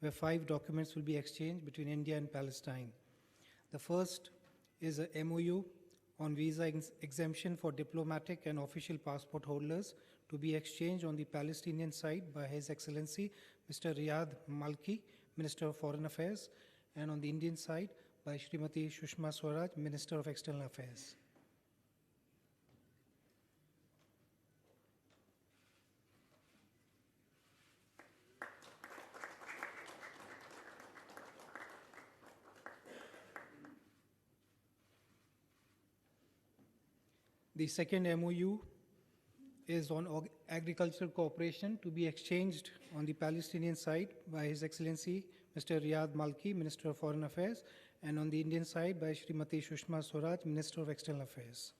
where 5 documents will be exchanged between India and Palestine. The first is a MOU on visa exemption for diplomatic and official passport holders to be exchanged on the Palestinian side by His Excellency Mr. Riyad Malki, Minister of Foreign Affairs, and on the Indian side by Srimati Sushma Swaraj, Minister of External Affairs. The second MOU is on agricultural cooperation to be exchanged on the Palestinian side by His Excellency Mr. Riyad Malki, Minister of Foreign Affairs, and on the Indian side by Srimati Sushma Swaraj, Minister of External Affairs.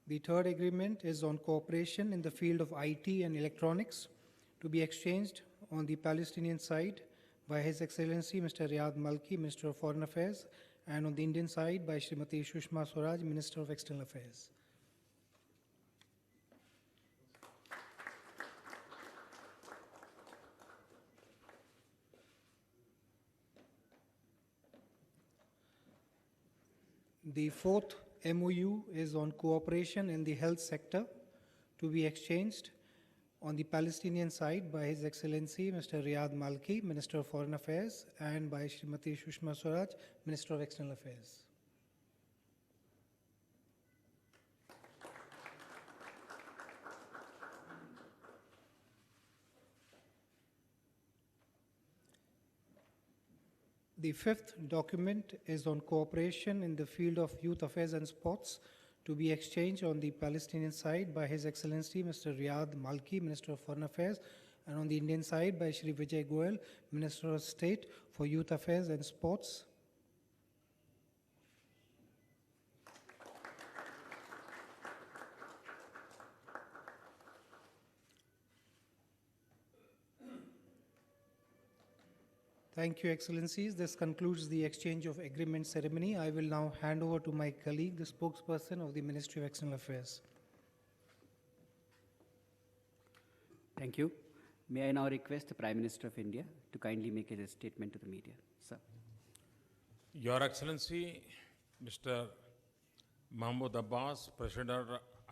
The third agreement is on cooperation in the field of IT and electronics to be exchanged on the Palestinian side by His Excellency Mr. Riyad Malki, Minister of Foreign Affairs, and on the Indian side by Srimati Sushma Swaraj, Minister of External Affairs. The fourth MOU is on cooperation in the health sector to be exchanged on the Palestinian side by His Excellency Mr. Riyad Malki, Minister of Foreign Affairs, and by Srimati Sushma Swaraj, Minister of External Affairs. The fifth document is on cooperation in the field of youth affairs and sports to be exchanged on the Palestinian side by His Excellency Mr. Riyad Malki, Minister of Foreign Affairs, and on the Indian side by Shri Vijay Goyal, Minister of State for Youth Affairs and Sports. Thank you, Excellencies. This concludes the exchange of agreement ceremony. I will now hand over to my colleague, the spokesperson of the Ministry of External Affairs. Thank you. May I now request the Prime Minister of India to kindly make a statement to the media. Sir. Your Excellency, Mr. Mahmoud Abbas, President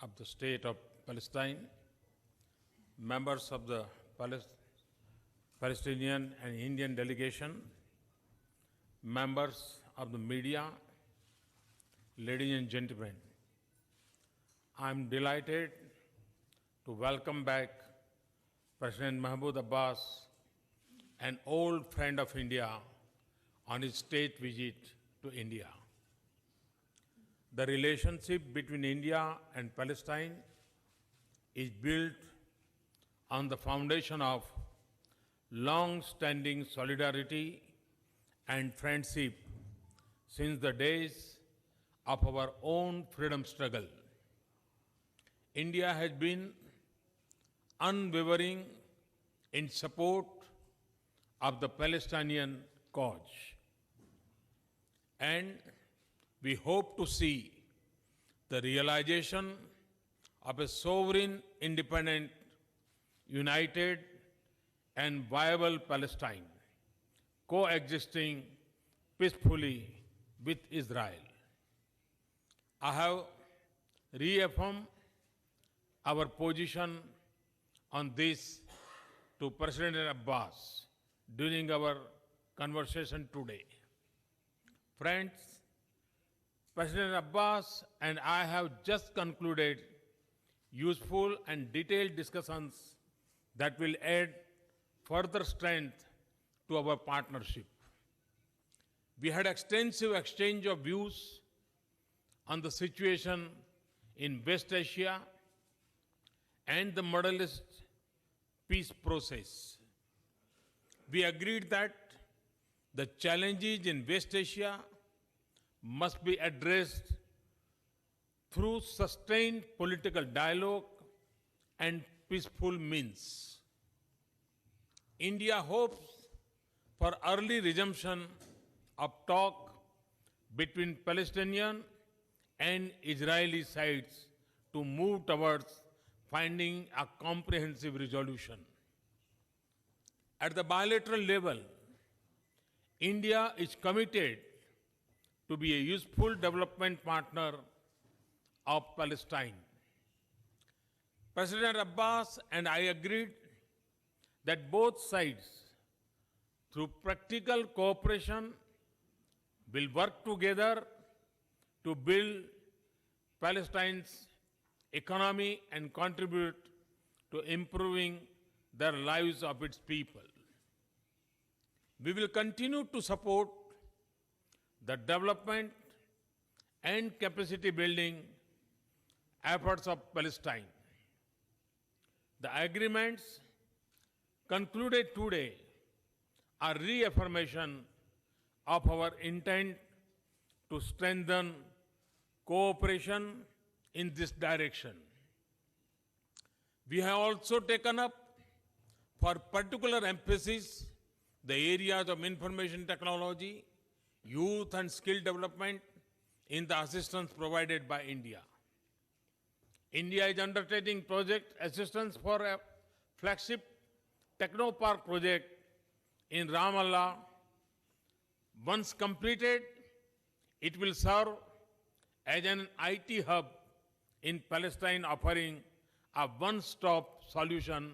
of the State of Palestine, members of the Palestinian and Indian delegation, members of the media, ladies and gentlemen, I am delighted to welcome back President Mahmoud Abbas, an old friend of India, on his state visit to India. The relationship between India and Palestine is built on the foundation of long-standing solidarity and friendship since the days of our own freedom struggle. India has been unwavering in support of the Palestinian cause, and we hope to see the realization of a sovereign, independent, united and viable Palestine, coexisting peacefully with Israel. I have reaffirmed our position on this to President Abbas during our conversation today. Friends, President Abbas and I have just concluded useful and detailed discussions that will add further strength to our partnership. We had extensive exchange of views on the situation in West Asia and the Middle East peace process. We agreed that the challenges in West Asia must be addressed through sustained political dialogue and peaceful means. India hopes for early resumption of talk between Palestinian and Israeli sides to move towards finding a comprehensive resolution. At the bilateral level, India is committed to be a useful development partner of Palestine. President Abbas and I agreed that both sides, through practical cooperation, will work together to build Palestine's economy and contribute to improving the lives of its people. We will continue to support the development and capacity building efforts of Palestine. The agreements concluded today are reaffirmation of our intent to strengthen cooperation in this direction. We have also taken up for particular emphasis the areas of information technology, youth and skill development in the assistance provided by India. India is undertaking project assistance for a flagship Technopark project in Ramallah. Once completed, it will serve as an IT hub in Palestine, offering a one-stop solution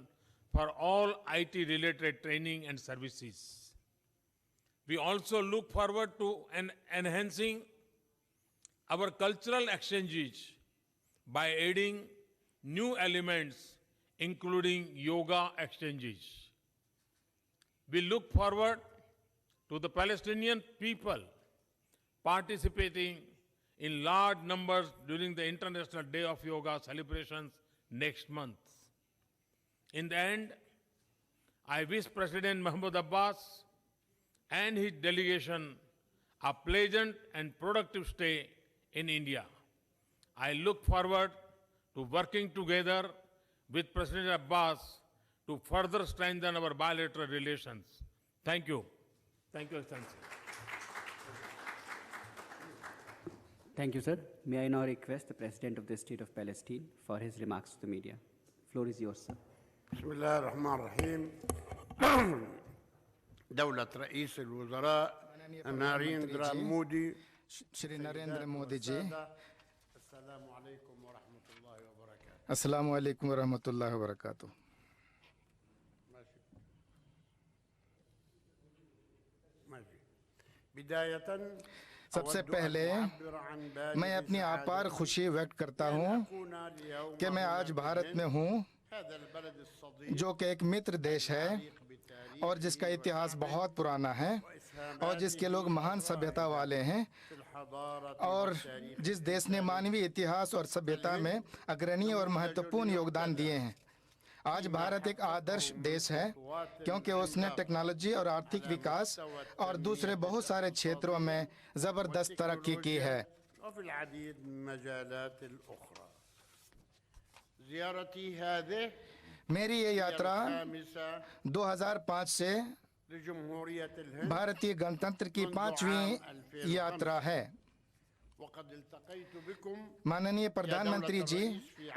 for all IT-related training and services. We also look forward to enhancing our cultural exchanges by adding new elements, including yoga exchanges. We look forward to the Palestinian people participating in large numbers during the International Day of Yoga celebrations next month. In the end, I wish President Mahmoud Abbas and his delegation a pleasant and productive stay in India. I look forward to working together with President Abbas to further strengthen our bilateral relations. Thank you. Thank you, Excellency. Thank you, sir. May I now request the President of the State of Palestine for his remarks to the media. Floor is yours, sir. بسم الله الرحمن الرحيم. دولة رئيس الوزراء ناريندرا مودي Shri Narendra Modi ji السلام عليكم ورحمة الله وبركاته. अस्सलाम वालेकुम रहमतुल्लाहि व बरकातुहू। بداية सबसे पहले मैं अपनी अपार खुशी व्यक्त करता हूँ कि मैं आज भारत में हूँ, जो कि एक मित्र देश है और जिसका इतिहास बहुत पुराना है और जिसके लोग महान सभ्यता वाले हैं और जिस देश ने मानवीय इतिहास और सभ्यता में अग्रणी और महत्वपूर्ण योगदान दिए हैं। आज भारत एक आदर्श देश है क्योंकि उसने टेक्नोलॉजी और आर्थिक विकास और दूसरे बहुत सारे क्षेत्रों में जबरदस्त तरक्की की है। وفي العديد من المجالات الأخرى. زيارتي هذه मेरी ये यात्रा 2005 से لجمهورية الهند भारतीय गणतंत्र की 5वीं यात्रा है। وقد التقيت بكم माननीय प्रधानमंत्री जी,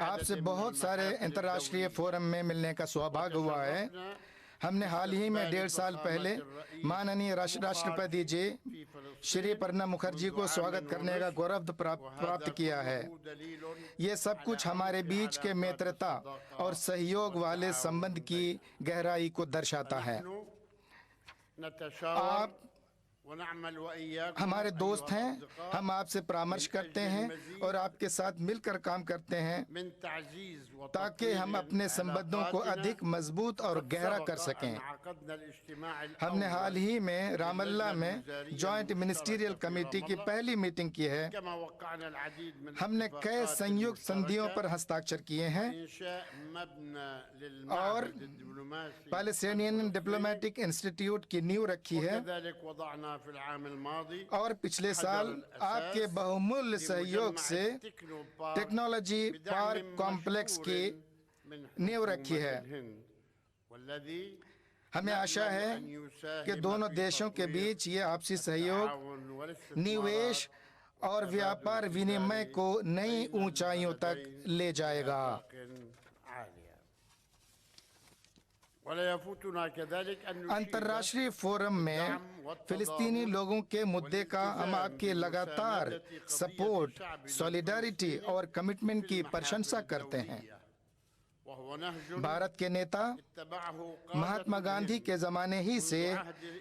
आपसे बहुत सारे अंतर्राष्ट्रीय फोरम में मिलने का सौभाग्य हुआ है। हमने हाल ही में 1.5 साल पहले माननीय राष्ट्रपति जी श्री प्रणब मुखर्जी को स्वागत करने का गौरव प्राप्त किया है। ये सब कुछ हमारे बीच के मित्रता और सहयोग वाले संबंध की गहराई को दर्शाता है। आप हमारे दोस्त हैं, हम आपसे परामर्श करते हैं और आपके साथ मिलकर काम करते हैं ताकि हम अपने संबंधों को अधिक मजबूत और गहरा कर सकें। हमने हाल ही में रामल्ला में जॉइंट मिनिस्ट्रियल कमेटी की पहली मीटिंग की है। हमने कई संयुक्त संधियों पर हस्ताक्षर किए हैं और पैलेस्टीनियन डिप्लोमेटिक इंस्टीट्यूट की नींव रखी है और पिछले साल आपके बहुमूल्य सहयोग से टेक्नोलॉजी पार्क कॉम्प्लेक्स की नींव रखी है। हमें आशा है कि दोनों देशों के बीच ये आपसी सहयोग, निवेश और व्यापार विनिमय को नई ऊंचाइयों तक ले जाएगा। अंतर्राष्ट्रीय फोरम में फिलिस्तीनी लोगों के मुद्दे का हम आपके लगातार सपोर्ट, सॉलिडारिटी और कमिटमेंट की प्रशंसा करते हैं। भारत के नेता महात्मा गांधी के ज़माने ही से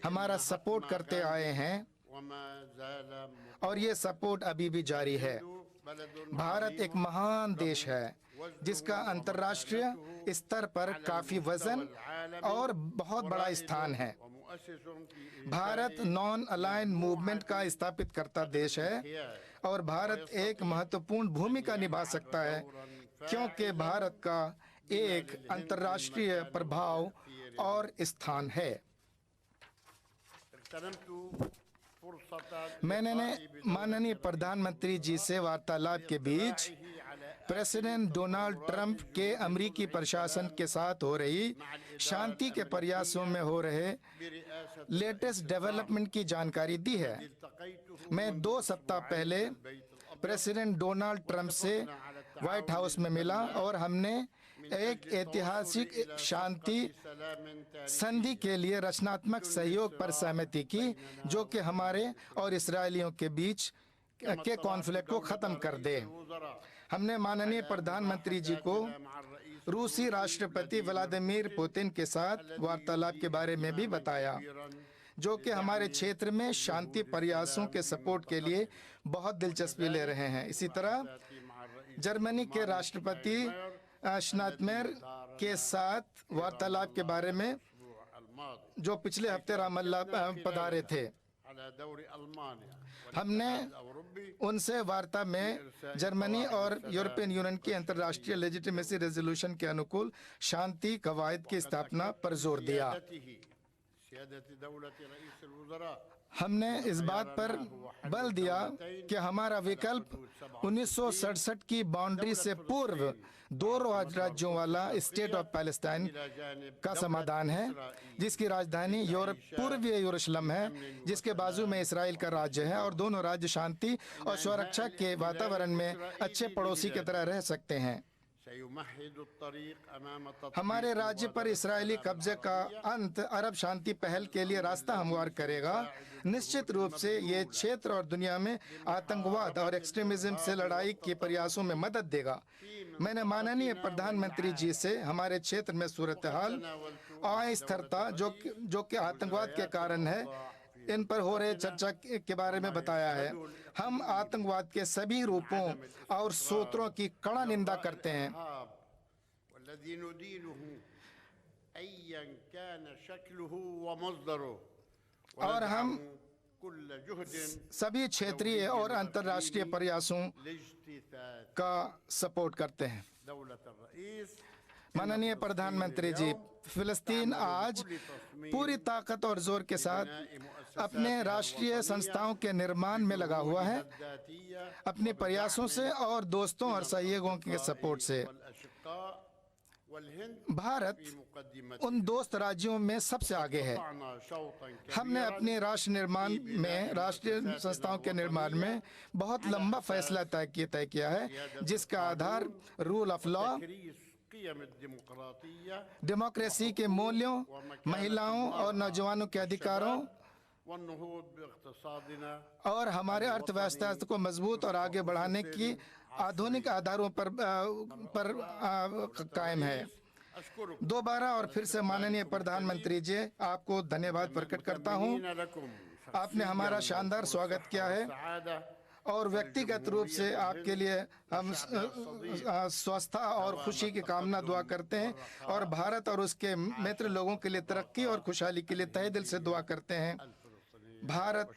हमारा सपोर्ट करते आए हैं और ये सपोर्ट अभी भी जारी है। भारत एक महान देश है जिसका अंतर्राष्ट्रीय स्तर पर काफी वजन और बहुत बड़ा स्थान है। भारत नॉन अलाइन मूवमेंट का स्थापित करता देश है और भारत एक महत्वपूर्ण भूमिका निभा सकता है क्योंकि भारत का एक अंतर्राष्ट्रीय प्रभाव और स्थान है। मैंने माननीय प्रधानमंत्री जी से वार्तालाप के बीच प्रेसिडेंट डोनाल्ड ट्रंप के अमेरिकी प्रशासन के साथ हो रही शांति के प्रयासों में हो रहे लेटेस्ट डेवलपमेंट की जानकारी दी है। मैं 2 सप्ताह पहले प्रेसिडेंट डोनाल्ड ट्रंप से व्हाइट हाउस में मिला और हमने एक ऐतिहासिक शांति संधि के लिए रचनात्मक सहयोग पर सहमति की जो कि हमारे और इस्राएलियों के बीच के कॉन्फ्लिक्ट को खत्म कर दे। हमने माननीय प्रधानमंत्री जी को रूसी राष्ट्रपति व्लादिमीर पुतिन के साथ वार्तालाप के बारे में भी बताया जो कि हमारे क्षेत्र में शांति प्रयासों के सपोर्ट के लिए बहुत दिलचस्पी ले रहे हैं। इसी तरह जर्मनी के राष्ट्रपति श्नातमेर के साथ वार्तालाप के बारे में जो पिछले हफ्ते रामल्ला पधारे थे। हमने उनसे वार्ता में जर्मनी और यूरोपियन यूनियन की अंतर्राष्ट्रीय लेजिटिमेसी रेजोल्यूशन के अनुकूल शांति कवायद की स्थापना पर जोर दिया। हमने इस बात पर बल दिया कि हमारा विकल्प 1967 की बाउंड्री से पूर्व 2 राज्यों वाला स्टेट ऑफ पैलेस्टाइन का समाधान है जिसकी राजधानी पूर्वी यरूशलेम है, जिसके बाजू में इसराइल का राज्य है और दोनों राज्य शांति और सुरक्षा के वातावरण में अच्छे पड़ोसी की तरह रह सकते हैं। हमारे राज्य पर इस्राएली कब्जे का अंत अरब शांति पहल के लिए रास्ता हमवार करेगा। निश्चित रूप से ये क्षेत्र और दुनिया में आतंकवाद और एक्सट्रीमिज्म से लड़ाई के प्रयासों में मदद देगा। मैंने माननीय प्रधानमंत्री जी से हमारे क्षेत्र में सूरत हाल अस्थिरता जो कि आतंकवाद के कारण है, इन पर हो रहे चर्चा के बारे में बताया है। हम आतंकवाद के सभी रूपों और सूत्रों की कड़ा निंदा करते हैं और हम सभी क्षेत्रीय और अंतर्राष्ट्रीय प्रयासों का सपोर्ट करते हैं। माननीय प्रधानमंत्री जी, फिलिस्तीन आज पूरी ताकत और जोर के साथ अपने राष्ट्रीय संस्थाओं के निर्माण में लगा हुआ है, अपने प्रयासों से और दोस्तों और सहयोगियों के सपोर्ट से। भारत उन दोस्त राज्यों में सबसे आगे है। हमने अपने राष्ट्र निर्माण में, राष्ट्रीय संस्थाओं के निर्माण में बहुत लंबा फैसला तय किया है जिसका आधार रूल ऑफ लॉ, डेमोक्रेसी के मूल्यों, महिलाओं और नौजवानों के अधिकारों और हमारे अर्थव्यवस्था को मजबूत और आगे बढ़ाने की आधुनिक आधारों पर कायम है। दोबारा और फिर से माननीय प्रधानमंत्री जी, आपको धन्यवाद प्रकट करता हूं। आपने हमारा शानदार स्वागत किया है और व्यक्तिगत रूप से आपके लिए हम स्वस्थता और खुशी की कामना दुआ करते हैं और भारत और उसके मित्र लोगों के लिए तरक्की और खुशहाली के लिए तहे दिल से दुआ करते हैं। भारत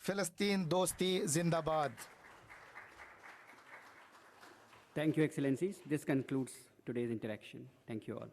फिलिस्तीन दोस्ती जिंदाबाद। Thank you, Excellencies. This concludes today's interaction. Thank you all.